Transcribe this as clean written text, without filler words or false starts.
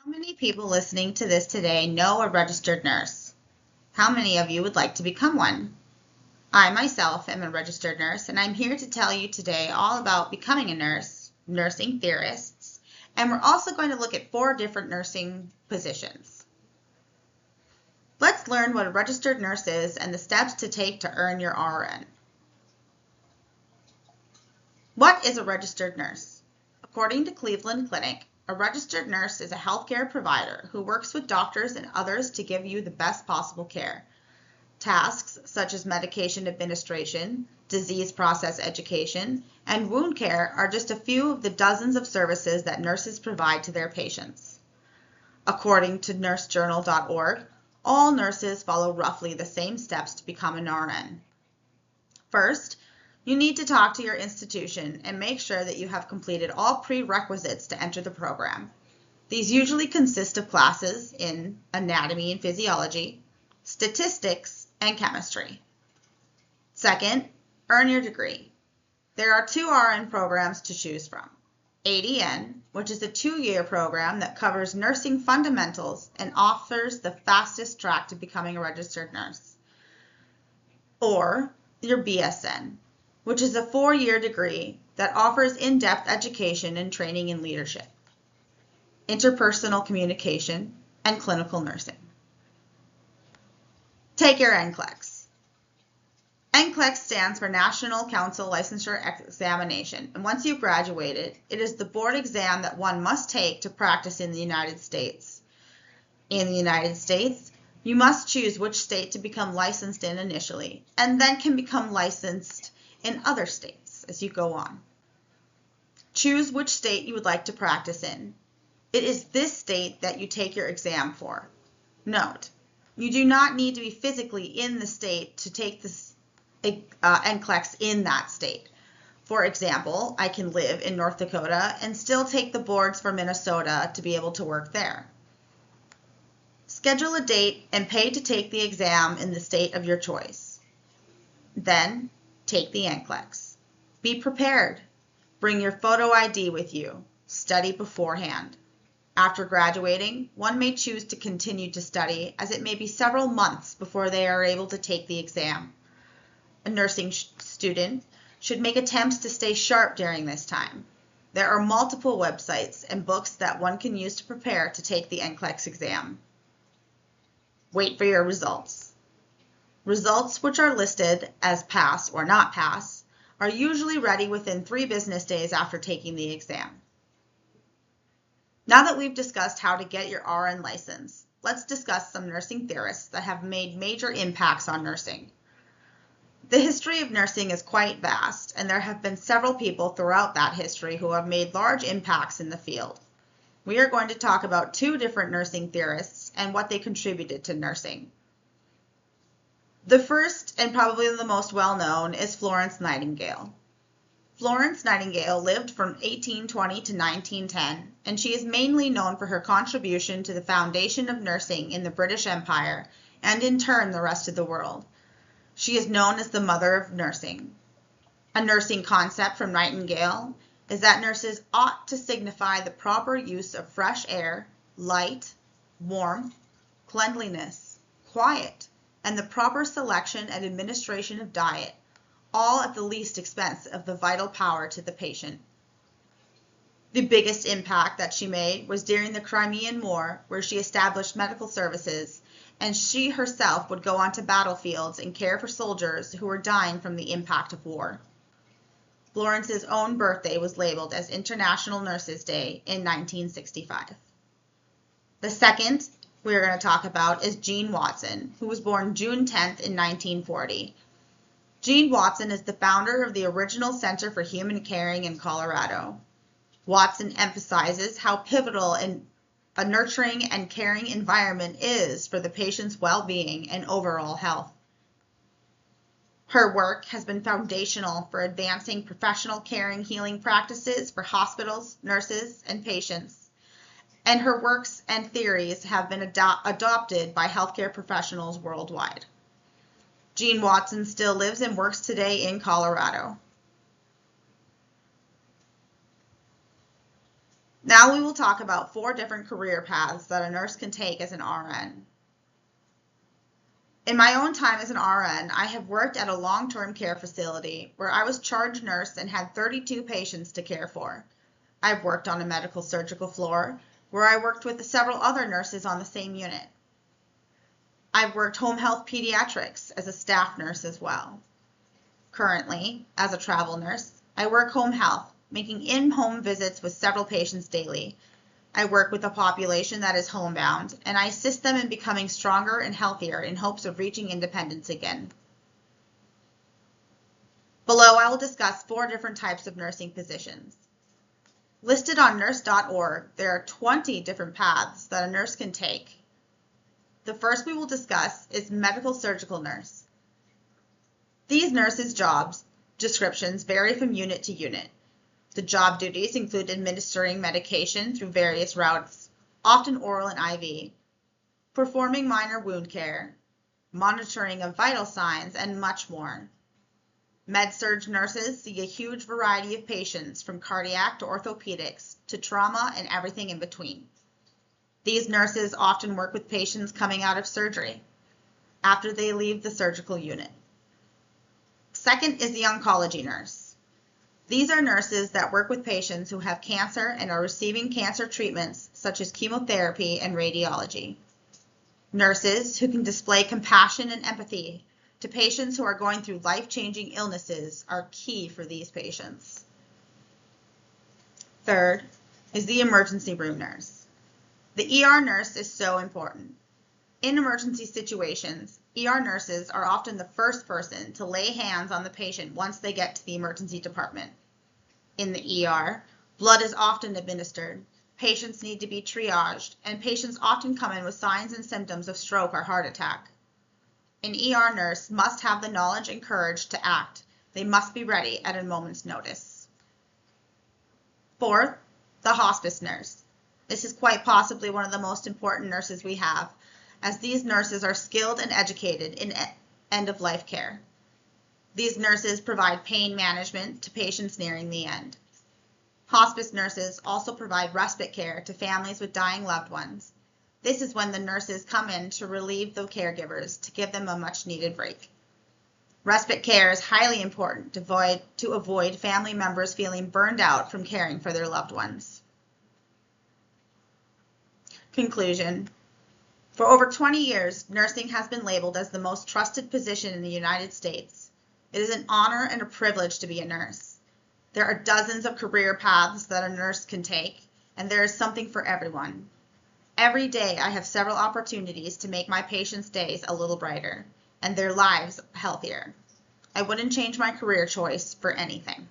How many people listening to this today know a registered nurse? How many of you would like to become one? I myself am a registered nurse, and I'm here to tell you today all about becoming a nurse, nursing theorists, and we're also going to look at 4 different nursing positions. Let's learn what a registered nurse is and the steps to take to earn your RN. What is a registered nurse? According to Cleveland Clinic, a registered nurse is a healthcare provider who works with doctors and others to give you the best possible care. Tasks such as medication administration, disease process education, and wound care are just a few of the dozens of services that nurses provide to their patients. According to nursejournal.org, all nurses follow roughly the same steps to become an RN. First, you need to talk to your institution and make sure that you have completed all prerequisites to enter the program. These usually consist of classes in anatomy and physiology, statistics, and chemistry. Second, earn your degree. There are 2 RN programs to choose from. ADN, which is a 2-year program that covers nursing fundamentals and offers the fastest track to becoming a registered nurse. Or your BSN, which is a 4-year degree that offers in-depth education and training in leadership, interpersonal communication, and clinical nursing. Take your NCLEX. NCLEX stands for National Council Licensure Examination, and once you've graduated, it is the board exam that one must take to practice in the United States. In the United States, you must choose which state to become licensed in initially, and then can become licensed in other states as you go on. Choose which state you would like to practice in. It is this state that you take your exam for. Note, you do not need to be physically in the state to take this NCLEX in that state. For example, I can live in North Dakota and still take the boards for Minnesota to be able to work there. Schedule a date and pay to take the exam in the state of your choice. Then, take the NCLEX. Be prepared. Bring your photo ID with you. Study beforehand. After graduating, one may choose to continue to study, as it may be several months before they are able to take the exam. A nursing student should make attempts to stay sharp during this time. There are multiple websites and books that one can use to prepare to take the NCLEX exam. Wait for your results. Results, which are listed as pass or not pass, are usually ready within 3 business days after taking the exam. Now that we've discussed how to get your RN license, let's discuss some nursing theorists that have made major impacts on nursing. The history of nursing is quite vast, and there have been several people throughout that history who have made large impacts in the field. We are going to talk about 2 different nursing theorists and what they contributed to nursing. The first, and probably the most well-known, is Florence Nightingale. Florence Nightingale lived from 1820 to 1910, and she is mainly known for her contribution to the foundation of nursing in the British Empire and in turn the rest of the world. She is known as the mother of nursing. A nursing concept from Nightingale is that nurses ought to signify the proper use of fresh air, light, warmth, cleanliness, quiet, and the proper selection and administration of diet, all at the least expense of the vital power to the patient. The biggest impact that she made was during the Crimean War, where she established medical services, and she herself would go onto battlefields and care for soldiers who were dying from the impact of war. Florence's own birthday was labeled as International Nurses Day in 1965. The second we're going to talk about is Jean Watson, who was born June 10th in 1940. Jean Watson is the founder of the original Center for Human Caring in Colorado. Watson emphasizes how pivotal a nurturing and caring environment is for the patient's well-being and overall health. Her work has been foundational for advancing professional caring healing practices for hospitals, nurses, and patients, and her works and theories have been adopted by healthcare professionals worldwide. Jean Watson still lives and works today in Colorado. Now we will talk about 4 different career paths that a nurse can take as an RN. In my own time as an RN, I have worked at a long-term care facility where I was charge nurse and had 32 patients to care for. I've worked on a medical surgical floor where I worked with several other nurses on the same unit. I've worked home health pediatrics as a staff nurse as well. Currently, as a travel nurse, I work home health, making in-home visits with several patients daily. I work with a population that is homebound, and I assist them in becoming stronger and healthier in hopes of reaching independence again. Below, I will discuss 4 different types of nursing positions. Listed on nurse.org, there are 20 different paths that a nurse can take. The first we will discuss is medical surgical nurse. These nurses' jobs descriptions vary from unit to unit. The job duties include administering medication through various routes, often oral and IV, performing minor wound care, monitoring of vital signs, and much more. Med-surg nurses see a huge variety of patients from cardiac to orthopedics to trauma and everything in between. These nurses often work with patients coming out of surgery after they leave the surgical unit. Second is the oncology nurse. These are nurses that work with patients who have cancer and are receiving cancer treatments such as chemotherapy and radiology. Nurses who can display compassion and empathy to patients who are going through life-changing illnesses are key for these patients. Third is the emergency room nurse. The ER nurse is so important. In emergency situations, ER nurses are often the first person to lay hands on the patient once they get to the emergency department. In the ER, blood is often administered, patients need to be triaged, and patients often come in with signs and symptoms of stroke or heart attack. An ER nurse must have the knowledge and courage to act. They must be ready at a moment's notice. Fourth, the hospice nurse. This is quite possibly one of the most important nurses we have, as these nurses are skilled and educated in end-of-life care. These nurses provide pain management to patients nearing the end. Hospice nurses also provide respite care to families with dying loved ones. This is when the nurses come in to relieve the caregivers to give them a much-needed break. Respite care is highly important to avoid family members feeling burned out from caring for their loved ones. Conclusion. For over 20 years, nursing has been labeled as the most trusted position in the United States. It is an honor and a privilege to be a nurse. There are dozens of career paths that a nurse can take, and there is something for everyone. Every day I have several opportunities to make my patients' days a little brighter and their lives healthier. I wouldn't change my career choice for anything.